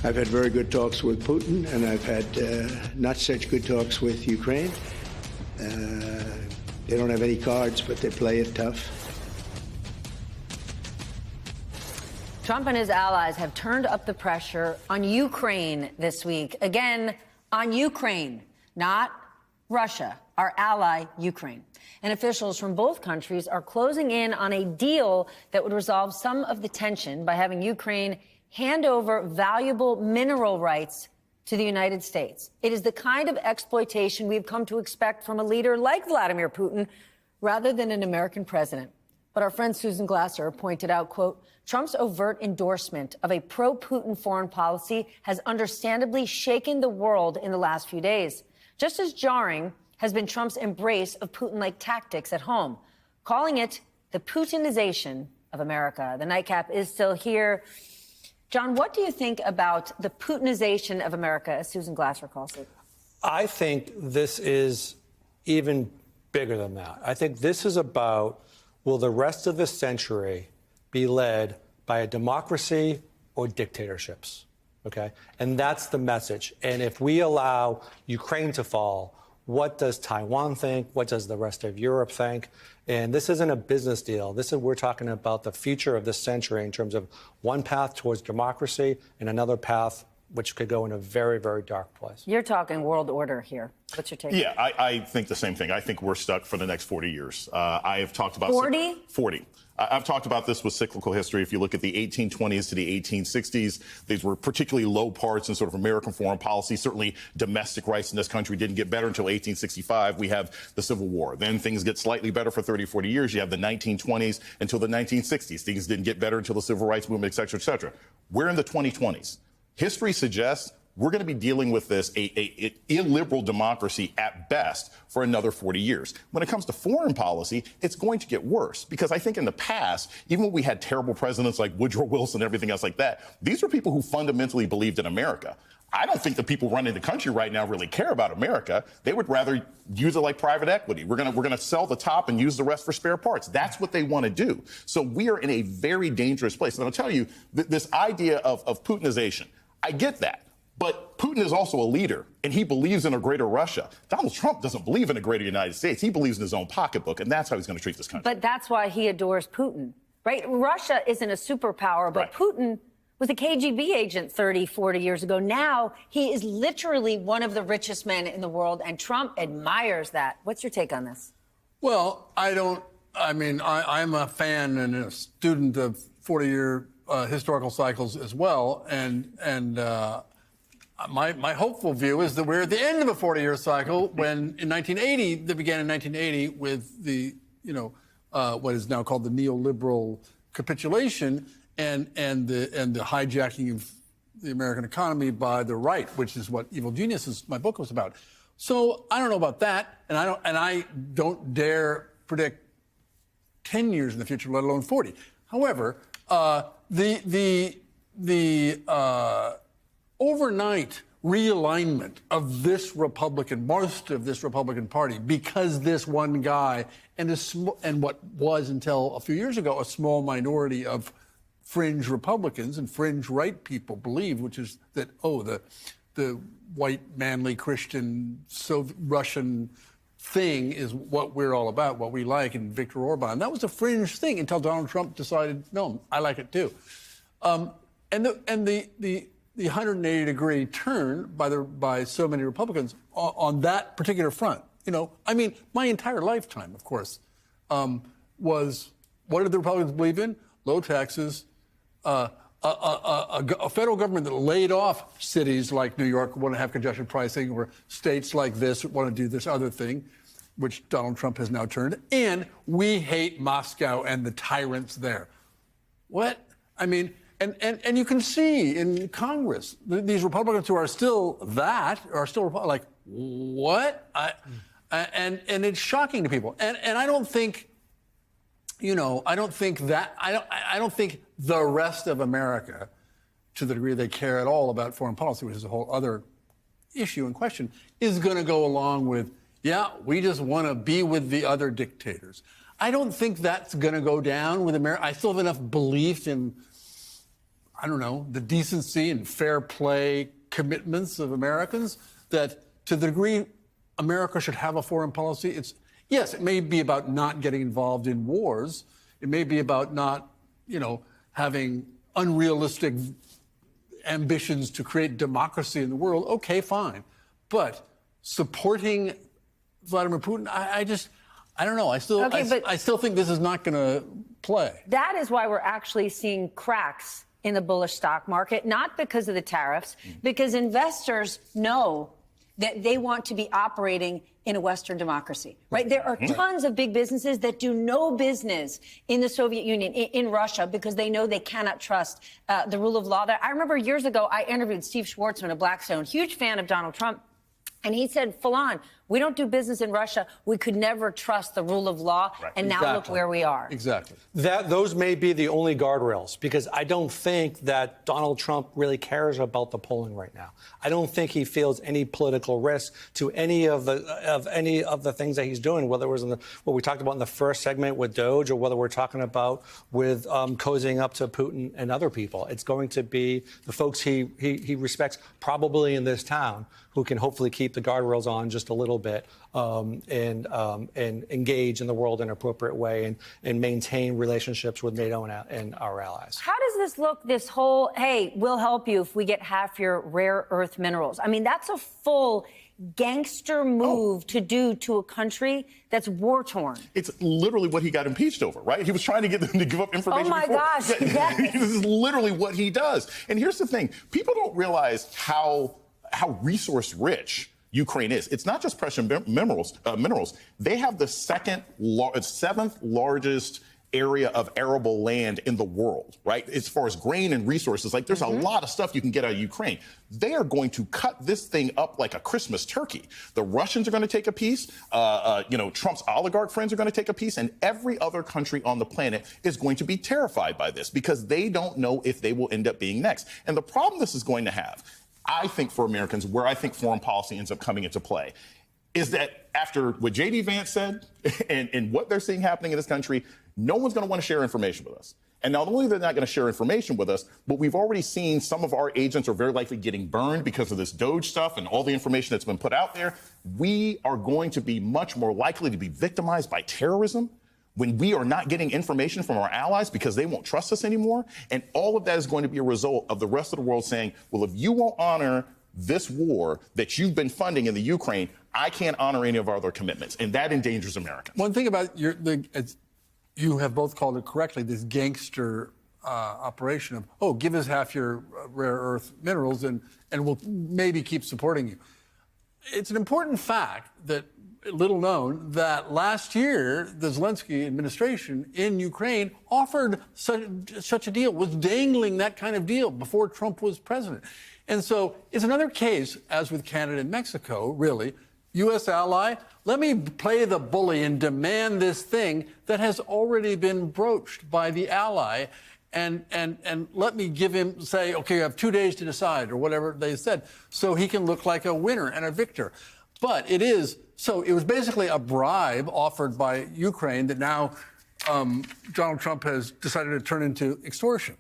I've had very good talks with Putin, and I've had not such good talks with Ukraine. They don't have any cards, but they play it tough. Trump and his allies have turned up the pressure on Ukraine this week. Again, on Ukraine, not Russia, our ally, Ukraine. And officials from both countries are closing in on a deal that would resolve some of the tension by having Ukraine hand over valuable mineral rights to the United States. It is the kind of exploitation we've come to expect from a leader like Vladimir Putin rather than an American president. But our friend Susan Glasser pointed out, quote, Trump's overt endorsement of a pro-Putin foreign policy has understandably shaken the world in the last few days. Just as jarring has been Trump's embrace of Putin-like tactics at home, calling it the Putinization of America. The nightcap is still here. John, what do you think about the Putinization of America, as Susan Glasser calls it? I think this is even bigger than that. I think this is about, will the rest of this century be led by a democracy or dictatorships? Okay? And that's the message. And if we allow Ukraine to fall, what does Taiwan think? What does the rest of Europe think? And this isn't a business deal. We're talking about the future of this century in terms of one path towards democracy and another path which could go in a very, very dark place. You're talking world order here. What's your take? Yeah, I think the same thing. I think we're stuck for the next 40 years. I have talked about 40? 40. I've talked about this with cyclical history. If you look at the 1820s to the 1860s, these were particularly low parts in sort of American foreign policy. Certainly domestic rights in this country didn't get better until 1865. We have the Civil War. Then things get slightly better for 30, 40 years. You have the 1920s until the 1960s. Things didn't get better until the Civil Rights Movement, et cetera, et cetera. We're in the 2020s. History suggests we're going to be dealing with this, a illiberal democracy at best, for another 40 years. When it comes to foreign policy, it's going to get worse, because I think in the past, even when we had terrible presidents like Woodrow Wilson and everything else like that, these were people who fundamentally believed in America. I don't think the people running the country right now really care about America. They would rather use it like private equity. We're gonna sell the top and use the rest for spare parts. That's what they want to do. So we are in a very dangerous place. And I'll tell you, this idea of Putinization, I get that. But Putin is also a leader, and he believes in a greater Russia. Donald Trump doesn't believe in a greater United States. He believes in his own pocketbook, and that's how he's going to treat this country. But that's why he adores Putin, right? Russia isn't a superpower, but right. Putin was a KGB agent 30, 40 years ago. Now he is literally one of the richest men in the world, and Trump admires that. What's your take on this? Well, I'm a fan and a student of 40-year historical cycles as well, and my hopeful view is that we're at the end of a 40-year cycle when in 1980, that began in 1980 with the, what is now called the neoliberal capitulation and the hijacking of the American economy by the right, which is what Evil Geniuses, my book, was about. So I don't know about that, and I don't dare predict 10 years in the future, let alone 40. However, the overnight realignment of this Republican, most of this Republican Party, because this one guy and what was until a few years ago a small minority of fringe Republicans and fringe right people believe, which is that, the white, manly, Christian, Russian thing is what we're all about, what we like, and Viktor Orban. That was a fringe thing until Donald Trump decided, no, I like it too. And the 180-degree turn by so many Republicans on that particular front, my entire lifetime, of course, was, what did the Republicans believe in? Low taxes, a federal government that laid off cities like New York who want to have congestion pricing, or states like this want to do this other thing, which Donald Trump has now turned, and we hate Moscow and the tyrants there. What? And you can see in Congress, these Republicans who are still like, what? And it's shocking to people. And I don't think, I don't think the rest of America, to the degree they care at all about foreign policy, which is a whole other issue and question, is going to go along with, we just want to be with the other dictators. I don't think that's going to go down with America. I still have enough belief in I don't know, the decency and fair play commitments of Americans, that to the degree America should have a foreign policy, yes, it may be about not getting involved in wars. It may be about not, having unrealistic ambitions to create democracy in the world. Okay, fine. But supporting Vladimir Putin, I don't know. I still think this is not going to play. That is why we're actually seeing cracks in the bullish stock market, not because of the tariffs, because investors know that they want to be operating in a Western democracy, right? There are tons of big businesses that do no business in the Soviet Union, in Russia, because they know they cannot trust the rule of law there. I remember years ago, I interviewed Steve Schwarzman of Blackstone, huge fan of Donald Trump. And he said, full on, we don't do business in Russia. We could never trust the rule of law. Right. And now look where we are. Exactly. Those may be the only guardrails, because I don't think that Donald Trump really cares about the polling right now. I don't think he feels any political risk to any of the things that he's doing, whether it was what we talked about in the first segment with Doge, or whether we're talking about with cozying up to Putin and other people. It's going to be the folks he respects, probably in this town, who can hopefully keep the guardrails on just a little bit and engage in the world in an appropriate way and maintain relationships with NATO and our allies. How does this look, this whole, hey, we'll help you if we get half your rare earth minerals? I mean, that's a full gangster move to do to a country that's war-torn. It's literally what he got impeached over, right? He was trying to get them to give up information. Oh, my gosh. Yes. This is literally what he does. And here's the thing. People don't realize how resource rich Ukraine is. It's not just precious minerals. They have the seventh largest area of arable land in the world, right? As far as grain and resources, like there's a lot of stuff you can get out of Ukraine. They are going to cut this thing up like a Christmas turkey. The Russians are going to take a piece. Trump's oligarch friends are going to take a piece, and every other country on the planet is going to be terrified by this because they don't know if they will end up being next. And the problem this is going to have, I think, for Americans, where I think foreign policy ends up coming into play, is that after what J.D. Vance said and what they're seeing happening in this country, no one's going to want to share information with us. And not only they're not going to share information with us, but we've already seen some of our agents are very likely getting burned because of this Doge stuff and all the information that's been put out there. We are going to be much more likely to be victimized by terrorism when we are not getting information from our allies because they won't trust us anymore. And all of that is going to be a result of the rest of the world saying, well, if you won't honor this war that you've been funding in the Ukraine, I can't honor any of our other commitments. And that endangers Americans. One thing about you have both called it correctly, this gangster operation of, give us half your rare earth minerals and we'll maybe keep supporting you. It's an important fact that, little known, that last year the Zelensky administration in Ukraine offered such a deal, was dangling that kind of deal before Trump was president. And so it's another case, as with Canada and Mexico, really, U.S. ally, let me play the bully and demand this thing that has already been broached by the ally, and let me give him, say, okay, you have 2 days to decide, or whatever they said, so he can look like a winner and a victor. But it was basically a bribe offered by Ukraine that now Donald Trump has decided to turn into extortion.